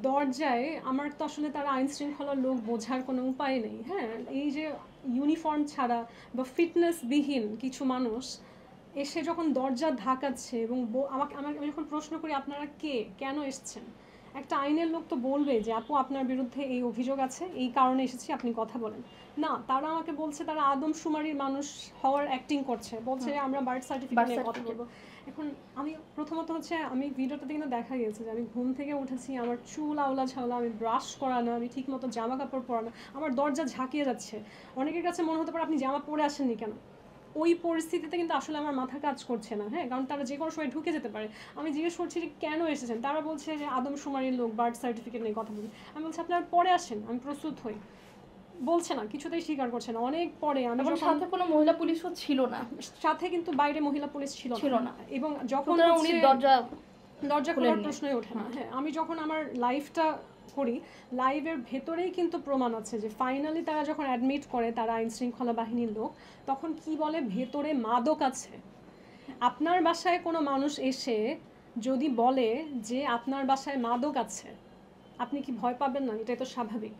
দরজায় আমার তো আসলে তারা আইন শৃঙ্খলার লোক বোঝার কোনো উপায় নেই। হ্যাঁ, এই যে ইউনিফর্ম ছাড়া বা ফিটনেসবিহীন কিছু মানুষ এসে যখন দরজা ধাকাচ্ছে এবং আমি যখন প্রশ্ন করি আপনারা কে, কেন এসছেন, একটা আইনের লোক তো বলবে যে আপু আপনার বিরুদ্ধে এই অভিযোগ আছে, এই কারণে এসেছি, আপনি কথা বলেন। না, তারা আমাকে বলছে তারা আদমশুমারির মানুষ হওয়ার অ্যাক্টিং করছে, বলছে আমরা বার্থ সার্টিফিকেট নিয়ে কথা বলবো। এখন আমি প্রথমত হচ্ছে আমি ভিডিওটাতে কিন্তু দেখা গিয়েছে যে আমি ঘুম থেকে উঠেছি, আমার চুল আওলা ঝাওলা, আমি ব্রাশ করা না, আমি ঠিক মতো জামা কাপড় পরা না, আমার দরজা ঝাঁকিয়ে যাচ্ছে। অনেকের কাছে মনে হতে পারে আপনি জামা পরে আসেননি কেন। ওই পরিস্থিতিতে কিন্তু আসলে আমার মাথা কাজ করছে না। হ্যাঁ, কারণ তারা যে কোনো সময় ঢুকে যেতে পারে। আমি জিজ্ঞেস করছি যে কেন এসেছেন, তারা বলছে যে আদমশুমারির লোক, বার্থ সার্টিফিকেট নিয়ে কথা বলি। আমি বলছি আপনারা পরে আসেন, আমি প্রস্তুত হই। বলছে না, কিছুতেই স্বীকার করছে না। অনেক পরে আমি সাথে কোনো মহিলা পুলিশও ছিল না, সাথে কিন্তু বাইরে মহিলা পুলিশ ছিল না। এবং যখন উনি দরজা খোলার প্রশ্নই ওঠে না। হ্যাঁ, আমি যখন আমার লাইভটা করি, লাইভের ভেতরেই কিন্তু প্রমাণ আছে যে ফাইনালি তারা যখন অ্যাডমিট করে তারা আইন শৃঙ্খলা বাহিনীর লোক, তখন কি বলে ভেতরে মাদক আছে। আপনার বাসায় কোনো মানুষ এসে যদি বলে যে আপনার বাসায় মাদক আছে, আপনি কি ভয় পাবেন না? এটাই তো স্বাভাবিক।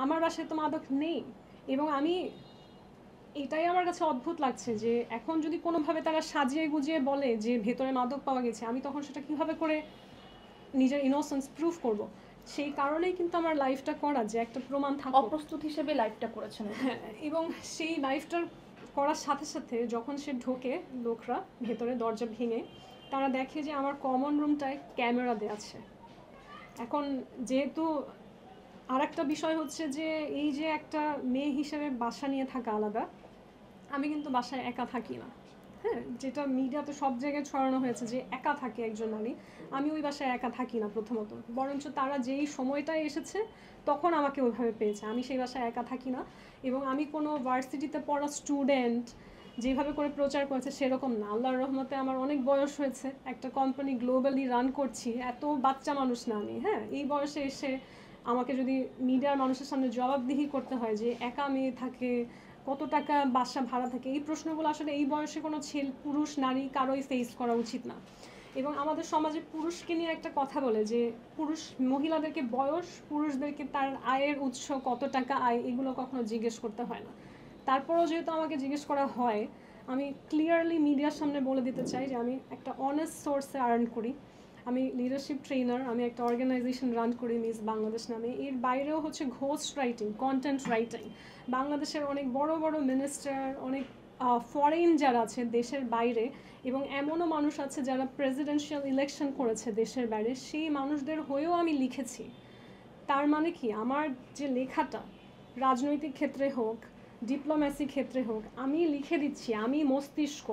আমার বাসায় তো মাদক নেই। এবং আমি এটাই আমার কাছে অদ্ভুত লাগছে যে এখন যদি কোনোভাবে তারা সাজিয়ে গুজিয়ে বলে যে ভেতরে মাদক পাওয়া গেছে, আমি তখন সেটা কিভাবে করে নিজের ইনোসেন্স প্রুফ করব? সেই কারণেই কিন্তু আমার লাইফটা করা, যে একটা প্রমাণ থাকে। অপ্রস্তুত হিসেবে লাইফটা করেছেন। হ্যাঁ, এবং সেই লাইফটার করার সাথে সাথে যখন সে ঢোকে, লোকরা ভেতরে দরজা ভেঙে তারা দেখে যে আমার কমন রুমটায় ক্যামেরা দেওয়া আছে। এখন যেহেতু আর একটা বিষয় হচ্ছে যে এই যে একটা মেয়ে হিসেবে বাসা নিয়ে থাকা আলাদা, আমি কিন্তু বাসায় একা থাকি না। হ্যাঁ, যেটা মিডিয়াতে সব জায়গায় ছড়ানো হয়েছে যে একা থাকে একজন নারী, আমি ওই বাসায় একা থাকি না প্রথমত। বরঞ্চ তারা যেই সময়টায় এসেছে তখন আমাকে ওইভাবে পেয়েছে, আমি সেই বাসায় একা থাকি না। এবং আমি কোনো ভার্সিটিতে পড়া স্টুডেন্ট যেভাবে করে প্রচার করেছে সেরকম না। আল্লাহর রহমতে আমার অনেক বয়স হয়েছে, একটা কোম্পানি গ্লোবালি রান করছি, এত বাচ্চা মানুষ না আমি। হ্যাঁ, এই বয়সে এসে আমাকে যদি মিডিয়ার মানুষের সামনে জবাবদিহি করতে হয় যে একা মেয়ে থাকে, কত টাকা বাসা ভাড়া থাকে, এই প্রশ্নগুলো আসলে এই বয়সে কোনো পুরুষ নারী কারোই ফেস করা উচিত না। এবং আমাদের সমাজে পুরুষকে নিয়ে একটা কথা বলে যে মহিলাদেরকে বয়স, পুরুষদেরকে তার আয়ের উৎস, কত টাকা আয়, এগুলো কখনো জিজ্ঞেস করতে হয় না। তারপরেও যেহেতু আমাকে জিজ্ঞেস করা হয়, আমি ক্লিয়ারলি মিডিয়ার সামনে বলে দিতে চাই যে আমি একটা অনেস্ট সোর্সে আর্ন করি। আমি লিডারশিপ ট্রেনার, আমি একটা অর্গানাইজেশন রান করি মিস বাংলাদেশ নামে। এর বাইরেও হচ্ছে ঘোস্ট রাইটিং, কন্টেন্ট রাইটিং। বাংলাদেশের অনেক বড় বড় মিনিস্টার, অনেক ফরেন যারা আছে দেশের বাইরে, এবং এমনও মানুষ আছে যারা প্রেসিডেন্সিয়াল ইলেকশন করেছে দেশের বাইরে, সেই মানুষদের হয়েও আমি লিখেছি। তার মানে কি, আমার যে লেখাটা রাজনৈতিক ক্ষেত্রে হোক, ডিপ্লোম্যাসি ক্ষেত্রে হোক, আমি লিখে দিচ্ছি, আমি মস্তিষ্ক,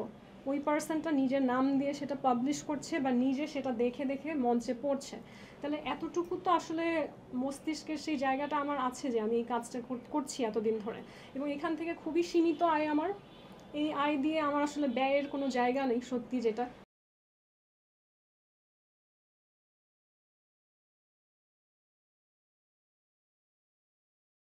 ওই পার্সনটা নিজের নাম দিয়ে সেটা পাবলিশ করছে বা নিজে সেটা দেখে দেখে মঞ্চে পড়ছে। তাহলে এতটুকু তো আসলে মস্তিষ্কের সেই জায়গাটা আমার আছে যে আমি এই কাজটা করছি এতদিন ধরে। এবং এখান থেকে খুবই সীমিত আয় আমার। এই আয় দিয়ে আমার আসলে ব্যয়ের কোনো জায়গা নেই সত্যি যেটা।